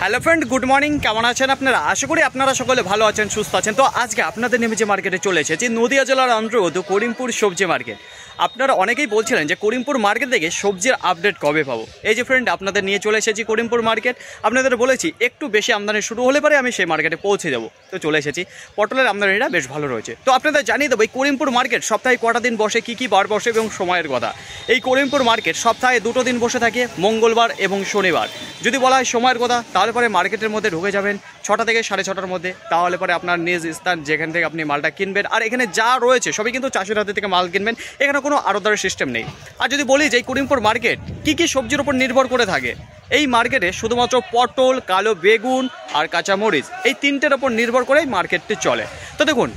Hello friend, good morning. কেমন আছেন আপনারা? আশা করি আপনারা সকলে ভালো আছেন, সুস্থ আছেন। তো আজকে আপনাদের নেমে যে মার্কেটে চলে এসেছি, নদিয়া জেলার অন্তর্গত করিমপুর সবজি মার্কেট। আপনারা অনেকেই বলছিলেন যে করিমপুর মার্কেট থেকে সবজির আপডেট কবে পাবো। এই যে ফ্রেন্ড, আপনাদের নিয়ে চলে এসেছি করিমপুর মার্কেট। আপনাদের বলেছি একটু বেশি আমদানি শুরু হলে পরে আমি সেই মার্কেটে পৌঁছে যাবো। তো চলে এসেছি, পটলের আমদানিটা বেশ ভালো রয়েছে। তো আপনাদের জানিয়ে দেবো এই করিমপুর মার্কেট সপ্তাহে কটা দিন বসে, কী কী বার বসে এবং সময়ের কথা। এই করিমপুর মার্কেট সপ্তাহে 2 দিন বসে থাকে, মঙ্গলবার এবং শনিবার। যদি বলা হয় সময়ের কথা, তাহলে পরে মার্কেটের মধ্যে ঢুকে যাবেন 6টা থেকে 6:30টার মধ্যে। তাহলে পরে আপনার নিজ স্থান যেখান থেকে আপনি মালটা কিনবেন, আর এখানে যা রয়েছে সবই কিন্তু চাষির হাতে থেকে মাল কিনবেন, এখানে কোনো আড়তদারের সিস্টেম নেই। আর যদি বলি যে এই করিমপুর মার্কেট কী কী সবজির উপর নির্ভর করে থাকে, এই মার্কেটে শুধুমাত্র পটল, কালো বেগুন আর কাঁচামরিচ, এই তিনটের ওপর নির্ভর করেই মার্কেটটি চলে। তো দেখুন,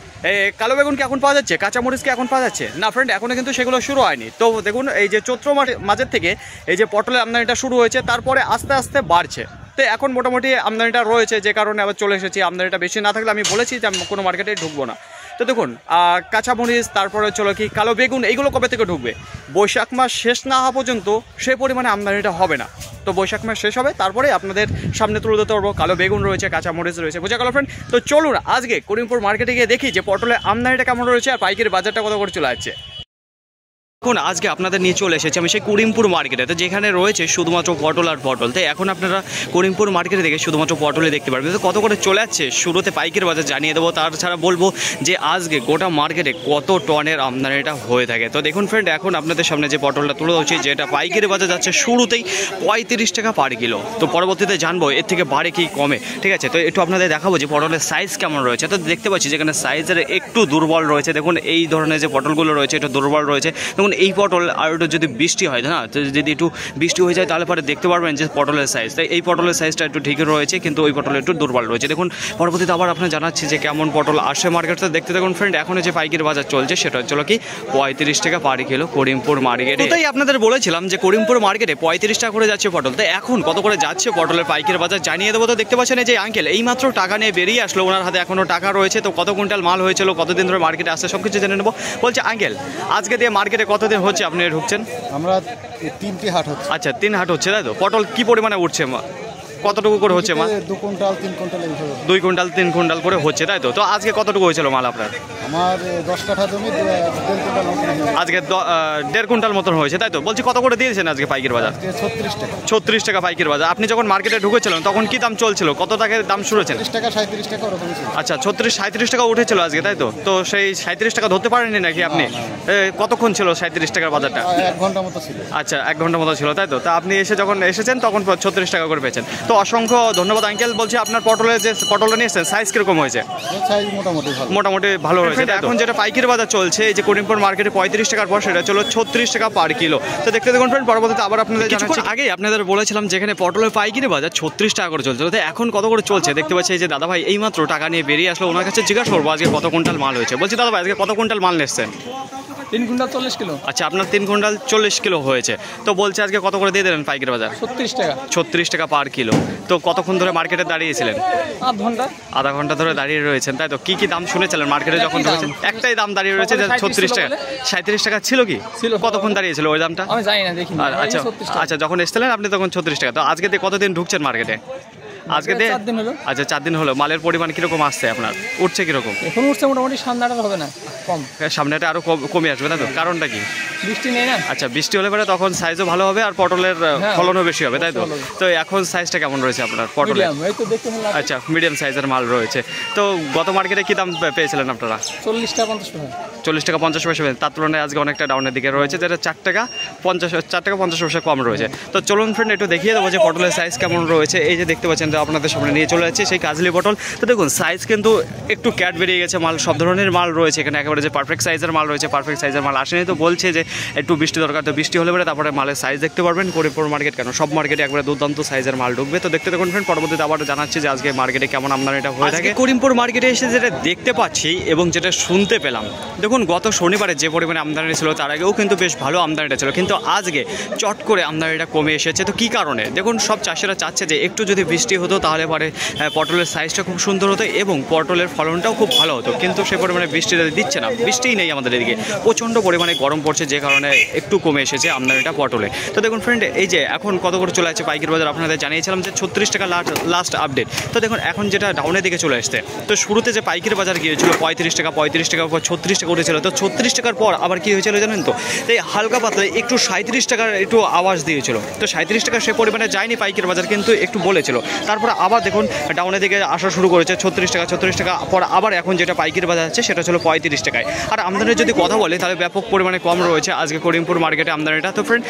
কালো বেগুন কি এখন পাওয়া যাচ্ছে, কাঁচামরিচ কি এখন পাওয়া যাচ্ছে না ফ্রেন্ড? এখনও কিন্তু সেগুলো শুরু হয়নি। তো দেখুন, এই যে চৈত্র মাসের থেকে এই যে পটলের আমদানিটা শুরু হয়েছে, তারপরে আস্তে আস্তে বাড়ছে। তো এখন মোটামুটি আমদানিটা রয়েছে, যে কারণে আবার চলে এসেছি। আমদানিটা বেশি না থাকলে আমি বলেছি যে আমি কোনো মার্কেটে ঢুকবো না। তো দেখুন, কাঁচামরিচ, তারপরে চলো কি কালো বেগুন, এইগুলো কবে থেকে ঢুকবে? বৈশাখ মাস শেষ না হওয়া পর্যন্ত সে পরিমাণে আমদানিটা হবে না। তো বৈশাখ মাস শেষ হবে, তারপরে আপনাদের সামনে তুলে ধরতে পারবো। কালো বেগুন রয়েছে, কাঁচামরিচ রয়েছে, বোঝা গেল ফ্রেন্ড? তো চলুন আজকে করিমপুর মার্কেটে গিয়ে দেখি যে পটলের আমদানিটা কেমন রয়েছে আর পাইকারি বাজারটা কত করে চলে যাচ্ছে। এখন আজকে আপনাদের নিয়ে চলে এসেছি আমি সেই করিমপুর মার্কেটে, যেখানে রয়েছে শুধুমাত্র পটল আর পটল। তো এখন আপনারা করিমপুর মার্কেটে দেখে শুধুমাত্র পটলে দেখতে পারবেন। তো কত করে চলে যাচ্ছে শুরুতে পাইকারি বাজার জানিয়ে দেবো। তাছাড়া বলবো যে আজকে গোটা মার্কেটে কত টনের আমদানিটা হয়ে থাকে। তো দেখুন ফ্রেন্ড, এখন আপনাদের সামনে যে পটলটা তুলে ধরছি, যেটা পাইকারি বাজার যাচ্ছে শুরুতেই 35 টাকা পার কিলো। তো পরবর্তীতে জানবো এর থেকে বাড়ে কি কমে, ঠিক আছে? তো একটু আপনাদের দেখাবো যে পটলের সাইজ কেমন রয়েছে। তো দেখতে পাচ্ছি যেখানে সাইজের একটু দুর্বল রয়েছে। দেখুন এই ধরনের যে পটলগুলো রয়েছে একটু দুর্বল রয়েছে। দেখুন এই পটল আর একটু যদি বৃষ্টি হয় না, তো যদি একটু বৃষ্টি হয়ে যায় তাহলে পরে দেখতে পারবেন যে পটলের সাইজ, তাই এই পটলের সাইজটা একটু ঠিকই রয়েছে, কিন্তু ওই পটল একটু দুর্বল রয়েছে। দেখুন পরবর্তীতে আবার আপনার জানাচ্ছি যে কেমন পটল আসে মার্কেটে। দেখতে দেখুন ফ্রেন্ড, এখন যে পাইকারি বাজার চলছে সেটা হচ্ছে কি 35 টাকা পার কিলো করিমপুর মার্কেটে। তাই আপনাদের বলেছিলাম যে করিমপুর মার্কেটে 35 টাকা করে যাচ্ছে পটল। তো এখন কত করে যাচ্ছে পটলের পাইকারি বাজার জানিয়ে দেবো। তো দেখতে পাচ্ছেন এই যে আঙ্কেল এইমাত্র টাকা নিয়ে বেরিয়ে আসলো, ওনার হাতে এখনও টাকা রয়েছে। তো কত কুইন্টাল মাল হয়েছিল, কতদিন ধরে মার্কেটে আসছে, সব কিছু জেনে নেবো। বলছে আঙ্কেল আজকে দিয়ে মার্কেটে কতদিন হচ্ছে আপনি ঢুকছেন? আমরা 3টি হাট হচ্ছে। আচ্ছা, 3 হাট হচ্ছে, তাই তো? পটল কি পরিমাণে উঠছে, কতটুকু করে হচ্ছে মাল? 2 কুইন্টাল 3 কুইন্টাল 2 কুইন্টাল 3 কুইন্টাল করে হচ্ছে, তাই তো? তো আজকে কতটুকু হয়েছিল মাল আপনার? আমার 10 কাঠা জমি 1.5 কুইন্টাল মতো। আজকে 1.5 কুইন্টাল মতন হয়েছে, তাই তো? বলছি কত করে দিয়েছেন আজকে পাইকারি বাজার? 36 টাকা। 36 টাকা পাইকারি বাজার। আপনি যখন মার্কেটে ঢুকেছিলেন তখন কি দাম চলছিল, কত টাকার দাম শুরু হয়েছে? 30 টাকা 37 টাকা ওরকম ছিল। আচ্ছা, 36-37 টাকা উঠেছিল আজকে, তাই তো? তো সেই 37 টাকা ধরতে পারেননি নাকি আপনি? কতক্ষণ ছিল 37 টাকার বাজারটা? 1 ঘন্টা মতো ছিল। আচ্ছা, 1 ঘন্টা মতো ছিল, তাই তো? তা আপনি যখন এসেছেন তখন 36 টাকা করে পেয়েছেন। তো অসংখ্য ধন্যবাদ আঙ্কেল। বলছি আপনার পটলের যে পটলটা নিয়ে এসেছেন সাইজ কিরকম হয়েছে? সাইজ মোটামুটি ভালো হয়েছে। এখন যেটা পাইকারি বাজার চলছে এই যে করিমপুর মার্কেটে 35 টাকার পর সেটা চলো 36 টাকা পার কিলো। তো দেখতে দেখুন ফ্রেন্ড, পরবর্তীতে আবার আপনাদের জানাচ্ছি। আগে আপনাদের বলেছিলাম যেখানে পটলের পাইকারি বাজার 36 টাকা করে চলছে, তো এখন কত করে চলছে দেখতে পাচ্ছি। এই যে দাদা ভাই এইমাত্র টাকা নিয়ে বেরিয়ে আসলো, ওনার কাছে জিজ্ঞাসা করবো আজকে কত কুইন্টাল মাল হয়েছে। বলছি দাদা ভাই আজকে কত কুইন্টাল মাল নিচ্ছেন? 3 কুইন্টাল 40 কিলো। আচ্ছা, আপনার 3 কুইন্টাল 40 কিলো হয়েছে। তো বলছে আজকে কত করে দিয়ে দেবেন পাইকারি বাজার? 36 টাকা। 36 টাকা পার কিলো। তো কতক্ষণ ধরে মার্কেটে দাঁড়িয়েছিলেন? আধা ঘন্টা ধরে দাঁড়িয়ে রয়েছেন, তাই তো? কি কি দাম শুনেছিলেন মার্কেটে যখন ঢুকেছেন? একটাই দাম দাঁড়িয়ে রয়েছে যে 36 টাকা। 37 টাকা ছিল কি? কতক্ষণ দাঁড়িয়েছিল ওই দামটা? আমি জানি না, দেখিনি। আচ্ছা আচ্ছা, যখন এসেছিলেন আপনি তখন 36 টাকা। তো আজকে দিয়ে কতদিন ঢুকছেন মার্কেটে? আজকে দিয়ে 4 দিন হলো। আচ্ছা, 4 দিন হলো। মালের পরিমাণ কিরকম আসছে আপনার, উঠছে কিরকম? এখন উঠছে মোটামুটি, সামনেটা হবে না, কম। সামনেটা আরো কমে আসবে, তাই তো? কারণটা কি? বৃষ্টি নেই না। আচ্ছা, বৃষ্টি হলে পরে তখন সাইজও ভালো হবে আর পটলের ফলনও বেশি হবে, তাই তো? তো এখন সাইজটা কেমন রয়েছে আপনার পটলের? আচ্ছা, মিডিয়াম সাইজের মাল রয়েছে। তো গত মার্কেটে কি দাম পেয়েছিলেন আপনারা? 40 টাকা 50 পয়সা। 40 টাকা 50 পয়সা। তার তুলনায় আজকে অনেকটা ডাউনের দিকে রয়েছে, যেটা 4 টাকা 50 পয়সা কম রয়েছে। তো চলুন ফ্রেন্ড, একটু দেখিয়ে দেবো যে পটলের সাইজ কেমন রয়েছে। এই যে দেখতে পাচ্ছেন, তো আপনাদের সামনে নিয়ে চলে যাচ্ছে সেই কাজলি পটল। তো দেখুন সাইজ কিন্তু একটু ক্যাট বেরিয়ে গেছে, মাল সব ধরনের মাল রয়েছে এখানে। একেবারে যে পারফেক্ট সাইজের মাল রয়েছে, পারফেক্ট সাইজের মাল আসেনি। তো বলছে যে একটু বৃষ্টি দরকার, তো বৃষ্টি হলে পরে তারপরে মালের সাইজ দেখতে পারবেন। করিমপুর মার্কেট কেন, সব মার্কেটে একবারে দুর্দান্ত সাইজের মাল ঢুকবে। তো দেখতে দেখুন ফ্রেন্ড, পরবর্তীতে আবার জানাচ্ছি যে আজকে মার্কেটে কেমন আমদানিটা হয়ে থাকে। করিমপুর মার্কেটে এসে যেটা দেখতে পাচ্ছি এবং যেটা শুনতে পেলাম, দেখুন গত শনিবারে যে পরিমাণে আমদানি ছিল তার আগেও কিন্তু বেশ ভালো আমদানিটা ছিল, কিন্তু আজকে চট করে আমদানিটা কমে এসেছে। তো কী কারণে? দেখুন সব চাষিরা চাচ্ছে যে একটু যদি বৃষ্টি হতো তাহলে পরে পটলের সাইজটা খুব সুন্দর হতো এবং পটলের ফলনটাও খুব ভালো হতো, কিন্তু সে পরিমাণে বৃষ্টিটা দিচ্ছে না। বৃষ্টিই নেই আমাদের এদিকে, প্রচণ্ড পরিমাণে গরম পড়ছে, যে যে কারণে একটু কমে এসেছে আমদানিটা পটলে। তো দেখুন ফ্রেন্ড, এই যে এখন কত করে চলে আছে পাইকারি বাজার আপনাদের জানিয়েছিলাম যে 36 টাকা লাস্ট আপডেট। তো দেখুন এখন যেটা ডাউনের দিকে চলে আসছে, তো শুরুতে যে পাইকারি বাজার গিয়েছিল 35 টাকা 35 টাকার পর 36 টাকা উঠেছিল, তো 36 টাকার পর আবার কী হয়েছিল জানেন তো, এই হালকা পাতলা একটু 37 টাকার একটু আওয়াজ দিয়েছিল। তো 37 টাকা সে পরিমাণে যায়নি পাইকারি বাজার, কিন্তু একটু বলেছিল। তারপরে আবার দেখুন ডাউনের দিকে আসা শুরু করেছে 36 টাকা পর আবার এখন যেটা পাইকারি বাজার আছে সেটা ছিল 35 টাকায়। আর আমদানির যদি কথা বলে তাহলে ব্যাপক পরিমাণে কম রয়েছে আজকে করিমপুর মার্কেটে আমদানিটা। তো ফ্রেন্ড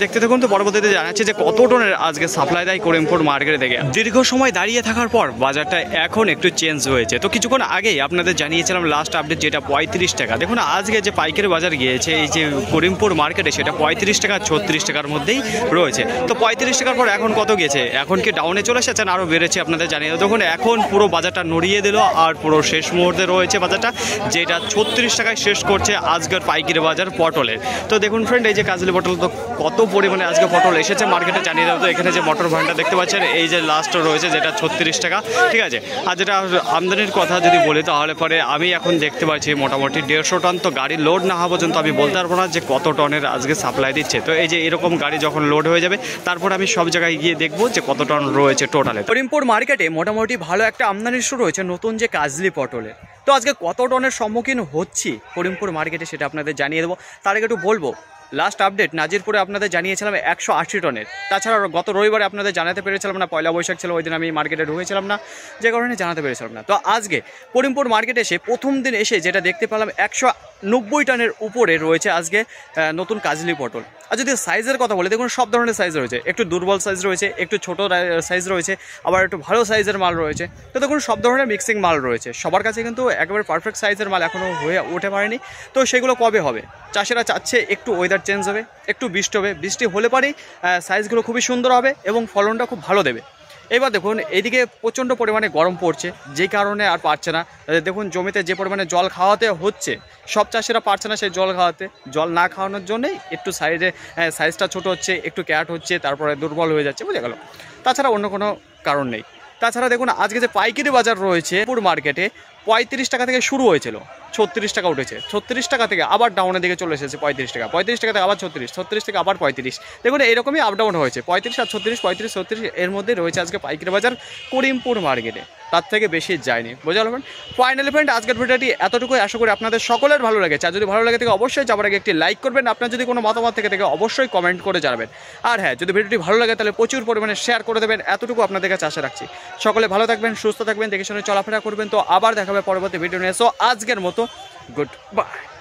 দেখতে থাকুন, তো পরবর্তীতে জানাচ্ছে যে কত টনের আজকে সাপ্লাই দেয় করিমপুর মার্কেটে থেকে। দীর্ঘ সময় দাঁড়িয়ে থাকার পর বাজারটা এখন একটু চেঞ্জ হয়েছে। তো কিছুক্ষণ আগেই আপনাদের জানিয়েছিলাম লাস্ট আপডেট যেটা 35 টাকা। দেখুন আজকে যে পাইকারি বাজার গিয়েছে এই যে করিমপুর মার্কেটে সেটা 35 টাকা 36 টাকার মধ্যেই রয়েছে। তো 35 টাকার পর এখন কত গেছে, এখন কি ডাউনে চলে এসেছেন আরও বেড়েছে আপনাদের জানিয়ে। দেখুন এখন পুরো বাজারটা নড়িয়ে দিল আর পুরো শেষ মুহূর্তে রয়েছে বাজারটা, যেটা 36 টাকায় শেষ করছে আজকের পাইকারি বাজার পটলের। তো দেখুন ফ্রেন্ড, এই যে কাজলি পটল তো কত পরিমাণে আজকে পটল এসেছে মার্কেটে জানিয়ে দেবো। তো এখানে যে মটর ভান্ডার দেখতে পাচ্ছেন এই যে লাস্ট রয়েছে যেটা 36 টাকা, ঠিক আছে। আর যেটা আমদানির কথা যদি বলি তাহলে পরে আমি এখন দেখতে পাচ্ছি মোটামুটি 150 টন। তো গাড়ি লোড না হওয়া পর্যন্ত আমি বলতে পারবো না যে কত টনের আজকে সাপ্লাই দিচ্ছে। তো এই যে এরকম গাড়ি যখন লোড হয়ে যাবে তারপর আমি সব জায়গায় গিয়ে দেখবো যে কত টন রয়েছে টোটালে। করিমপুর মার্কেটে মোটামুটি ভালো একটা আমদানি শুরু হয়েছে নতুন যে কাজলি পটলের। তো আজকে কত টনের সম্মুখীন হচ্ছি করিমপুর মার্কেটে সেটা আপনাদের জানিয়ে দেবো। তার আগে একটু বলবো লাস্ট আপডেট নাজিরপুরে আপনাদের জানিয়েছিলাম 180 টনের। তাছাড়া গত রবিবারে আপনাদের জানাতে পেরেছিলাম না, পয়লা বৈশাখ ছিল, ওই দিন আমি মার্কেটে ঢুকেছিলাম না, যে কারণে জানাতে পেরেছিলাম না। তো আজকে করিমপুর মার্কেটে এসে প্রথম দিন এসে যেটা দেখতে পেলাম 190 টনের উপরে রয়েছে আজকে নতুন কাজলি পটল। আর যদি সাইজের কথা বলি দেখুন সব ধরনের সাইজ রয়েছে, একটু দুর্বল সাইজ রয়েছে, একটু ছোট সাইজ রয়েছে, আবার একটু ভালো সাইজের মাল রয়েছে। তো দেখুন সব ধরনের মিক্সিং মাল রয়েছে, সবার কাছে কিন্তু একেবারে পারফেক্ট সাইজের মাল এখনও হয়ে উঠে পারেনি। তো সেগুলো কবে হবে, চাষিরা চাচ্ছে একটু ওয়েদার চেঞ্জ হবে, একটু বৃষ্টি হবে, বৃষ্টি হলে পরেই সাইজগুলো খুবই সুন্দর হবে এবং ফলনটা খুব ভালো দেবে। এবার দেখুন এইদিকে প্রচণ্ড পরিমাণে গরম পড়ছে, যেই কারণে আর পারছে না। দেখুন জমিতে যে পরিমাণে জল খাওয়াতে হচ্ছে, সব চাষিরা পারছে না সেই জল খাওয়াতে। জল না খাওয়ানোর জন্যেই একটু সাইজটা ছোট হচ্ছে, একটু ক্যাট হচ্ছে, তারপরে দুর্বল হয়ে যাচ্ছে, বুঝে গেল। তাছাড়া অন্য কোনো কারণ নেই। তাছাড়া দেখুন আজকে যে পাইকারি বাজার রয়েছে পুর মার্কেটে 35 টাকা থেকে শুরু হয়েছিল, 36 টাকা উঠেছে, 36 টাকা থেকে আবার ডাউনের দিকে চলে এসেছে 35 টাকা, 35 টাকা থেকে আবার 36, 36 থেকে আবার 35। দেখুন এইরকমই আপ ডাউন হয়েছে, 35 আর 36, 35 36 এর মধ্যে রয়েছে আজকে পাইকারি বাজার করিমপুর মার্কেটে, তার থেকে বেশি যায়নি, বুঝতে পারবেন। ফাইনালি ফ্রেন্ড আজকের ভিডিওটি এতটুকুই, আশা করি আপনাদের সকলের ভালো লেগেছে। আর যদি ভালো লাগে থাকে অবশ্যই যাবার আগে একটি লাইক করবেন, আপনার যদি কোনো মতামত থেকে অবশ্যই কমেন্ট করে জানাবেন। আর হ্যাঁ, যদি ভিডিওটি ভালো লাগে তাহলে প্রচুর পরিমাণে শেয়ার করে দেবেন, এতটুকু আপনাদের কাছে আশা রাখছি। সকলে ভালো থাকবেন, সুস্থ থাকবেন, দেখে শুনে চলাফেরা করবেন। তো আবার দেখাবে পরবর্তী ভিডিও নিয়ে। সো আজকের মতো গুড বাই।